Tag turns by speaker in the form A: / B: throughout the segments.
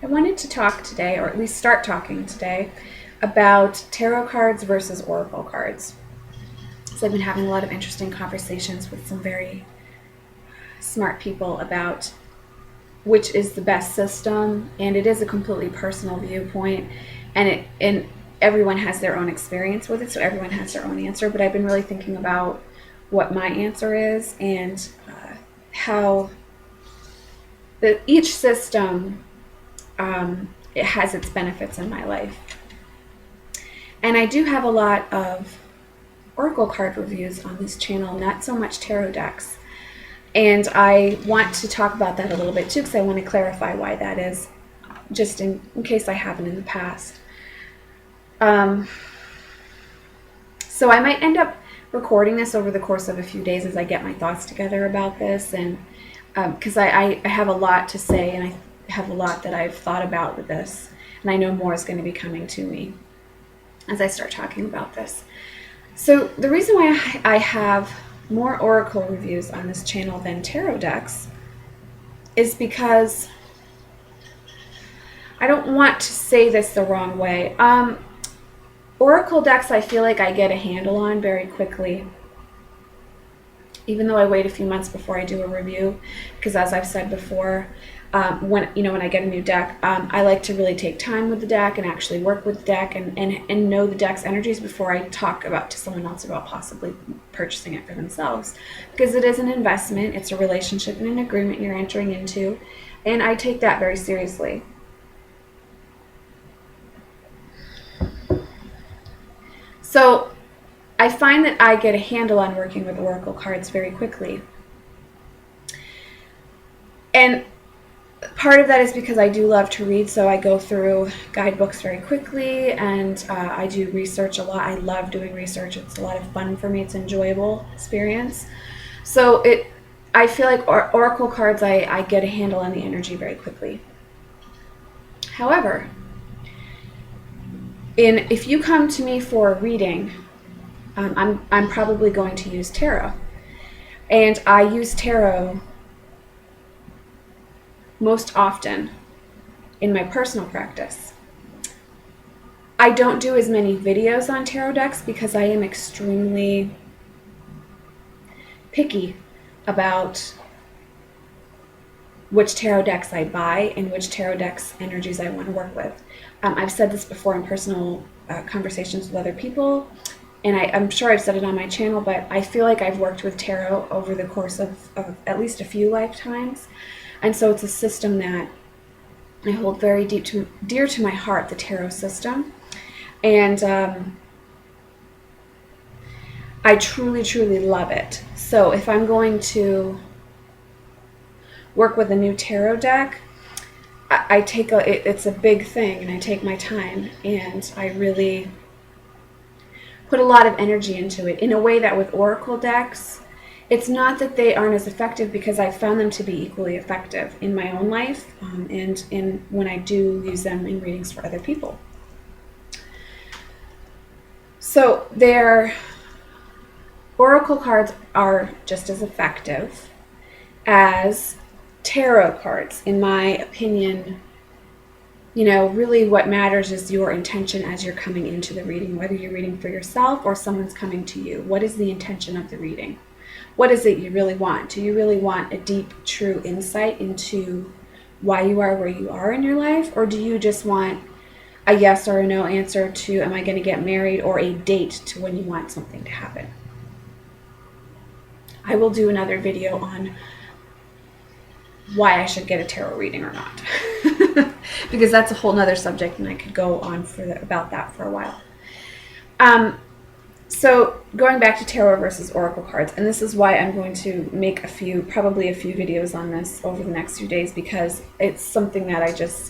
A: I wanted to talk today, or at least start talking today, about tarot cards versus oracle cards. So I've been having a lot of interesting conversations with some very smart people about which is the best system, and it is a completely personal viewpoint, and everyone has their own experience with it, so everyone has their own answer. But I've been really thinking about what my answer is and how each system it has its benefits in my life. And I do have a lot of oracle card reviews on this channel, not so much tarot decks. And I want to talk about that a little bit too, because I want to clarify why that is, just in case I haven't in the past. So I might end up recording this over the course of a few days as I get my thoughts together about this, and because I have a lot to say, and I have a lot that I've thought about with this, and I know more is going to be coming to me as I start talking about this. So the reason why I have more oracle reviews on this channel than tarot decks is because I don't want to say this the wrong way. Oracle decks I feel like I get a handle on very quickly, even though I wait a few months before I do a review, because as I've said before, when I get a new deck, I like to really take time with the deck and actually work with the deck and know the deck's energies before I talk to someone else about possibly purchasing it for themselves, because it is an investment, it's a relationship and an agreement you're entering into, and I take that very seriously. So I find that I get a handle on working with oracle cards very quickly. And part of that is because I do love to read, so I go through guidebooks very quickly, and I do research a lot. I love doing research. It's a lot of fun for me. It's an enjoyable experience. So I feel like oracle cards, I get a handle on the energy very quickly. However, if you come to me for a reading, I'm probably going to use tarot. And I use tarot most often in my personal practice. I don't do as many videos on tarot decks because I am extremely picky about which tarot decks I buy and which tarot decks energies I want to work with. I've said this before in personal conversations with other people, and I'm sure I've said it on my channel, but I feel like I've worked with tarot over the course of at least a few lifetimes. And so it's a system that I hold very dear to my heart, the tarot system. And I truly, truly love it. So if I'm going to work with a new tarot deck, it's a big thing, and I take my time, and I really put a lot of energy into it in a way that with oracle decks, it's not that they aren't as effective, because I've found them to be equally effective in my own life and when I do use them in readings for other people. So their oracle cards are just as effective as tarot cards, in my opinion. Really what matters is your intention as you're coming into the reading, whether you're reading for yourself or someone's coming to you. What is the intention of the reading? What is it you really want? Do you really want a deep, true insight into why you are where you are in your life? Or do you just want a yes or a no answer to, am I going to get married, or a date to when you want something to happen? I will do another video on why I should get a tarot reading or not. Because that's a whole nother subject, and I could go on about that for a while. So going back to tarot versus oracle cards, and this is why I'm going to make probably a few videos on this over the next few days, because it's something that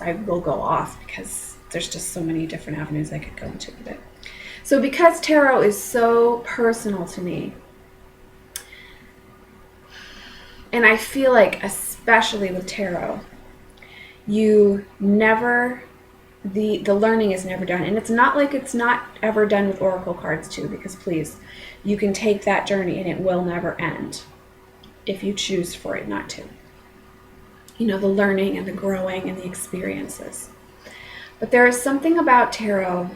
A: I will go off, because there's just so many different avenues I could go into with it. So because tarot is so personal to me, and I feel like especially with tarot, the learning is never done. And it's not like it's not ever done with oracle cards too, because please, you can take that journey and it will never end if you choose for it not to. the learning and the growing and the experiences. But there is something about tarot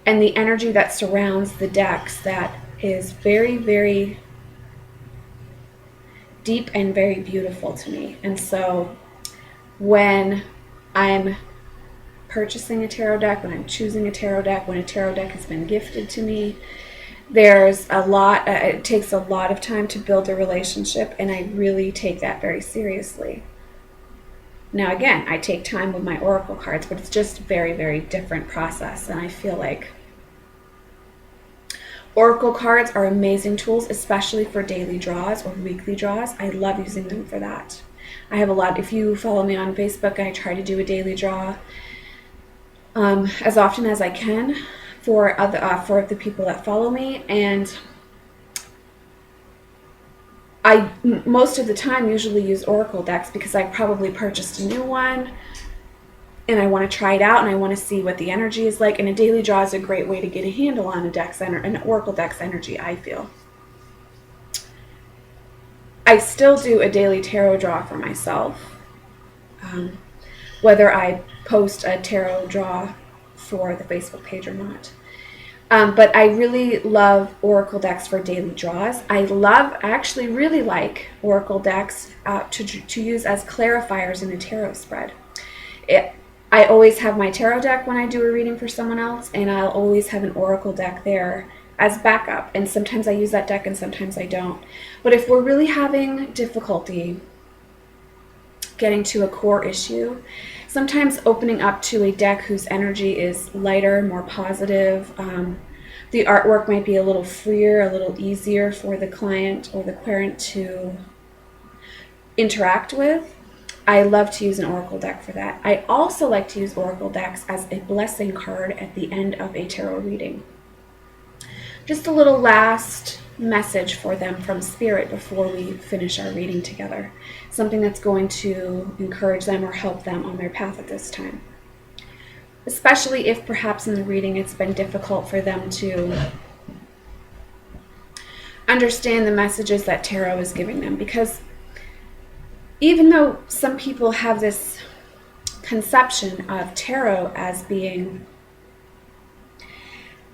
A: and the energy that surrounds the decks that is very, very deep and very beautiful to me. And so when I'm purchasing a tarot deck, when I'm choosing a tarot deck, when a tarot deck has been gifted to me, there's a lot, it takes a lot of time to build a relationship, and I really take that very seriously. Now, again, I take time with my oracle cards, but it's just a very, very different process, and I feel like oracle cards are amazing tools, especially for daily draws or weekly draws. I love using them for that. I have a lot, if you follow me on Facebook, I try to do a daily draw as often as I can for the people that follow me, and I most of the time usually use oracle decks because I probably purchased a new one and I want to try it out and I want to see what the energy is like, and a daily draw is a great way to get a handle on an oracle deck's energy, I feel. I still do a daily tarot draw for myself, whether I post a tarot draw for the Facebook page or not. But I really love oracle decks for daily draws. I actually really like oracle decks to use as clarifiers in a tarot spread. I always have my tarot deck when I do a reading for someone else, and I'll always have an oracle deck there as backup. And sometimes I use that deck and sometimes I don't. But if we're really having difficulty getting to a core issue, sometimes opening up to a deck whose energy is lighter, more positive, the artwork might be a little freer, a little easier for the client or the querent to interact with. I love to use an oracle deck for that. I also like to use oracle decks as a blessing card at the end of a tarot reading. Just a little last message for them from spirit before we finish our reading together. Something that's going to encourage them or help them on their path at this time. Especially if perhaps in the reading it's been difficult for them to understand the messages that tarot is giving them. Because even though some people have this conception of tarot as being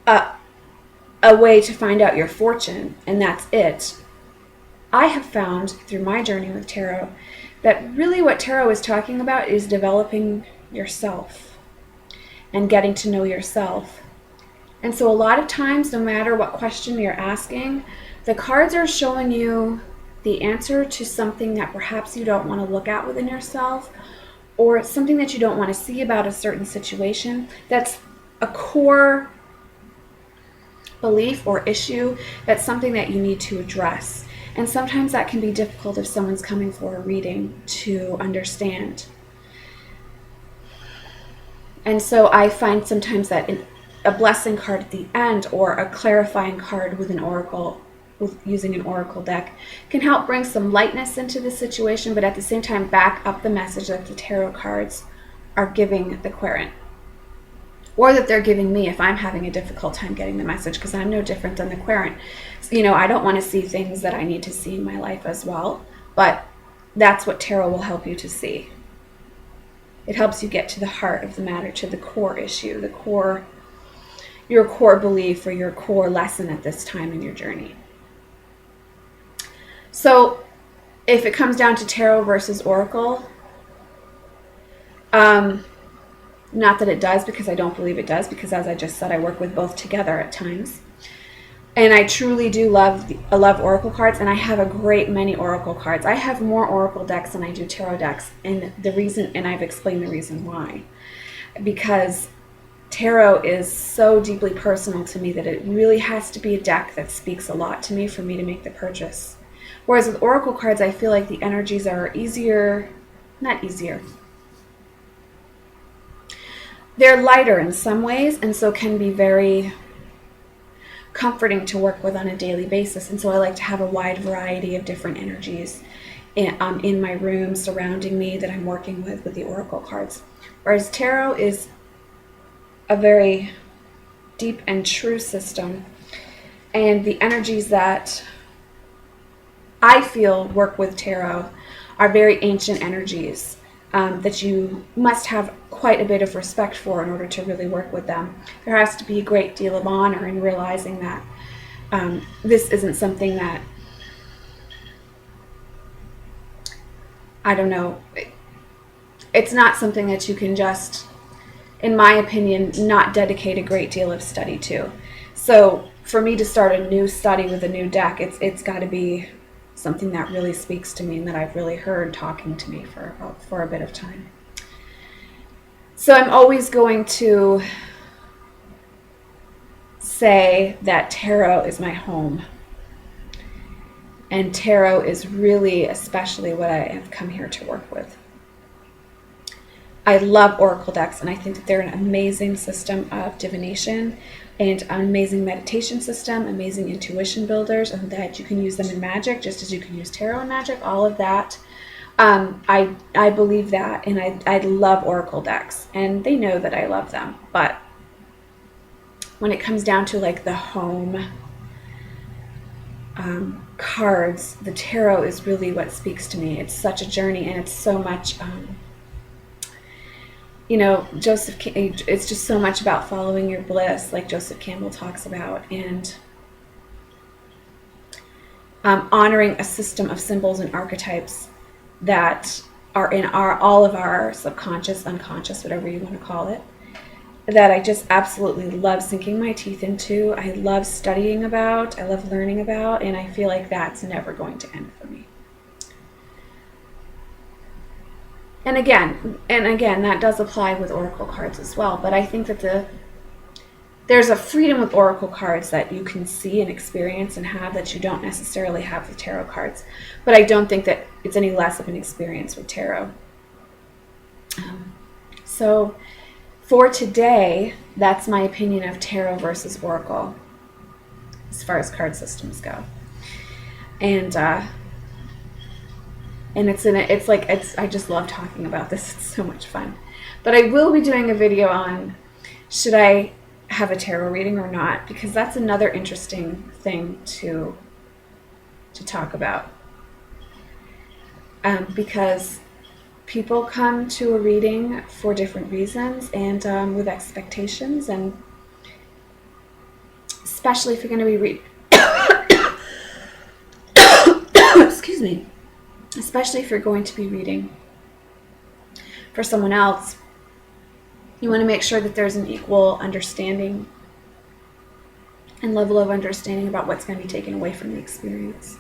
A: a way to find out your fortune, and that's it, I have found through my journey with tarot that really what tarot is talking about is developing yourself and getting to know yourself. And so a lot of times, no matter what question you're asking, the cards are showing you the answer to something that perhaps you don't want to look at within yourself, or something that you don't want to see about a certain situation that's a core belief or issue, that's something that you need to address. And sometimes that can be difficult if someone's coming for a reading to understand. And so I find sometimes that a blessing card at the end, or a clarifying card with an oracle, with using an oracle deck, can help bring some lightness into the situation, but at the same time back up the message that the tarot cards are giving the querent, or that they're giving me if I'm having a difficult time getting the message, because I'm no different than the querent. I don't want to see things that I need to see in my life as well, but that's what tarot will help you to see. It helps you get to the heart of the matter, to the core issue, your core belief or your core lesson at this time in your journey. So if it comes down to tarot versus oracle, not that it does, because I don't believe it does, because as I just said, I work with both together at times. And I truly do love oracle cards, and I have a great many oracle cards. I have more oracle decks than I do tarot decks, and I've explained the reason why. Because tarot is so deeply personal to me that it really has to be a deck that speaks a lot to me for me to make the purchase. Whereas with oracle cards, I feel like the energies are not easier. They're lighter in some ways, and so can be very comforting to work with on a daily basis. And so I like to have a wide variety of different energies in my room surrounding me that I'm working with the oracle cards. Whereas tarot is a very deep and true system, and the energies that I feel work with tarot are very ancient energies that you must have quite a bit of respect for in order to really work with them. There has to be a great deal of honor in realizing that this isn't something that, I don't know, it's not something that you can just, in my opinion, not dedicate a great deal of study to. So for me to start a new study with a new deck, it's got to be something that really speaks to me and that I've really heard talking to me for a bit of time. So I'm always going to say that tarot is my home. And tarot is really especially what I have come here to work with. I love oracle decks, and I think that they're an amazing system of divination and an amazing meditation system, amazing intuition builders, and that you can use them in magic just as you can use tarot in magic, all of that. I believe that, and I love oracle decks, and they know that I love them. But when it comes down to like the home cards, the tarot is really what speaks to me. It's such a journey, and it's so much, it's just so much about following your bliss, like Joseph Campbell talks about, and honoring a system of symbols and archetypes that are in all of our subconscious, unconscious, whatever you want to call it, that I just absolutely love sinking my teeth into. I love studying about, I love learning about, and I feel like that's never going to end for me. And again, that does apply with oracle cards as well, but I think that there's a freedom with oracle cards that you can see and experience and have that you don't necessarily have with tarot cards. But I don't think that it's any less of an experience with tarot. So for today, that's my opinion of tarot versus oracle as far as card systems go. And I just love talking about this. It's so much fun. But I will be doing a video on should I have a tarot reading or not, because that's another interesting thing to talk about. Because people come to a reading for different reasons and with expectations, and especially if you're going to be excuse me. Especially if you're going to be reading for someone else, you want to make sure that there's an equal understanding and level of understanding about what's going to be taken away from the experience.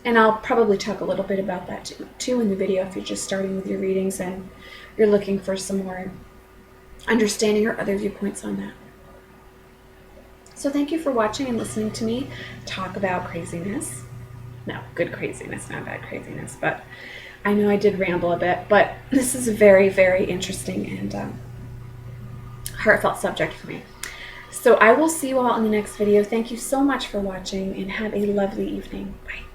A: And I'll probably talk a little bit about that too in the video if you're just starting with your readings and you're looking for some more understanding or other viewpoints on that. So thank you for watching and listening to me talk about craziness. No, good craziness, not bad craziness, but I know I did ramble a bit, but this is a very, very interesting and heartfelt subject for me. So I will see you all in the next video. Thank you so much for watching and have a lovely evening. Bye.